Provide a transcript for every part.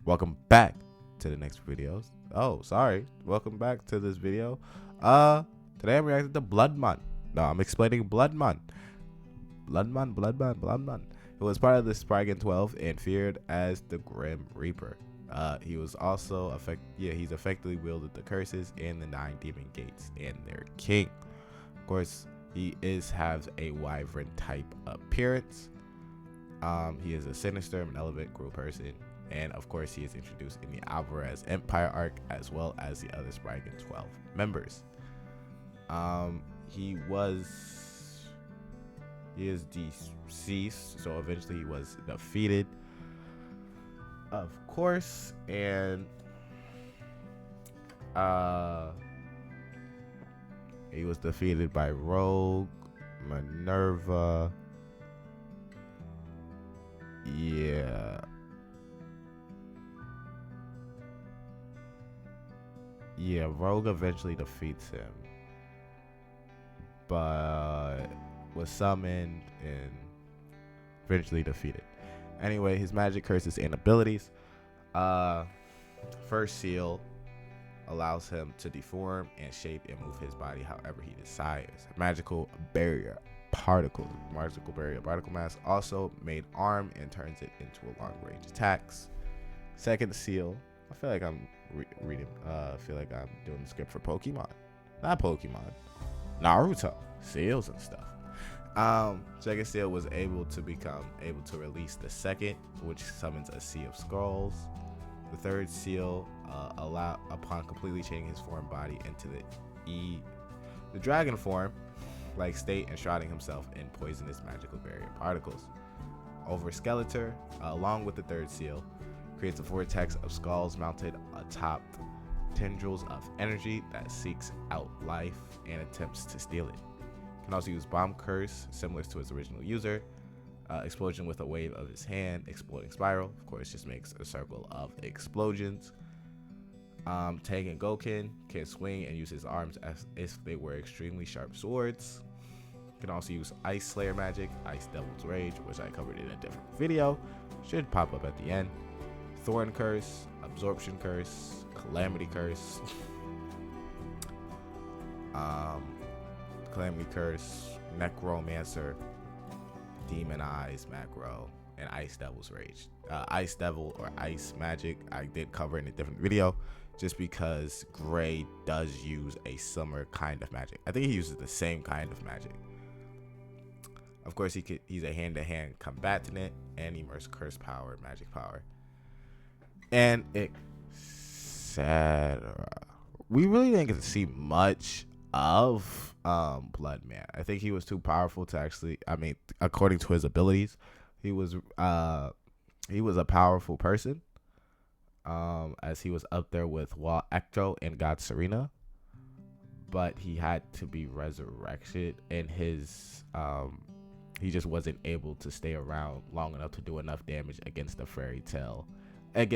welcome back to the next videos. Oh, sorry. Welcome back to this video. Today I'm reacting to Bloodman. No, I'm explaining Bloodman. Bloodman. It was part of the Spriggan 12 and feared as the Grim Reaper. He was also he's effectively wielded the curses and the 9 demon gates and their king. Of course, he has a wyvern type appearance. He is a sinister, malevolent, cruel person, and of course he is introduced in the Alvarez Empire arc as well as the other Spriggan 12 members. He is deceased, so eventually he was defeated, of course, and he was defeated by Rogue, Minerva. Rogue eventually defeats him, but was summoned and eventually defeated. Anyway, his magic, curses, and abilities. First seal allows him to deform and shape and move his body however he desires. Magical barrier particle mass also made arm and turns it into a long range attacks. Second seal, I feel like I'm reading. I feel like I'm doing the script for Pokemon, not Pokemon, Naruto seals and stuff. Second seal was able to release the second, which summons a Sea of Skulls. The third seal upon completely changing his form body into the dragon form like state, enshrouding himself in poisonous magical barrier particles. Over Skeletor, along with the third seal, creates a vortex of skulls mounted atop tendrils of energy that seeks out life and attempts to steal it. Can also use Bomb Curse, similar to his original user. Explosion with a wave of his hand, exploding spiral. Of course, just makes a circle of explosions. Tang and Goken can swing and use his arms as if they were extremely sharp swords. Can also use Ice Slayer magic, Ice Devil's Rage, which I covered in a different video. Should pop up at the end. Thorn Curse, Absorption Curse, Calamity Curse, Calamity Curse, Necromancer, Demon Eyes, Macro, and Ice Devil's Rage. Ice Devil or Ice Magic I did cover in a different video, just because Gray does use a similar kind of magic. I think he uses the same kind of magic. Of course, he's a hand-to-hand combatant and immerse curse power, magic power, and etc. We really didn't get to see much of Bloodman. I think he was too powerful to actually, according to his abilities, he was a powerful person, as he was up there with Wall Ecto and God Serena, but he had to be resurrected, and he just wasn't able to stay around long enough to do enough damage against Fairy Tail in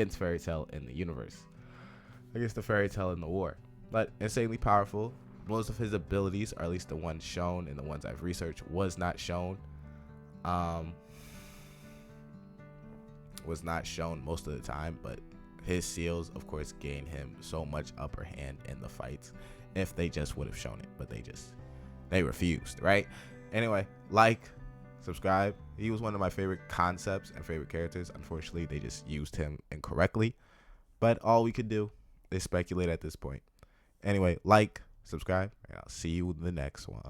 the universe, against the Fairy Tail in the war. But insanely powerful. Most of his abilities, or at least the ones shown and the ones I've researched, was not shown most of the time, but his seals, of course, gained him so much upper hand in the fights if they just would have shown it, but they refused, right? Anyway, subscribe. He was one of my favorite concepts and favorite characters. Unfortunately, they just used him incorrectly, but all we could do is speculate at this point. Anyway, subscribe, and I'll see you in the next one.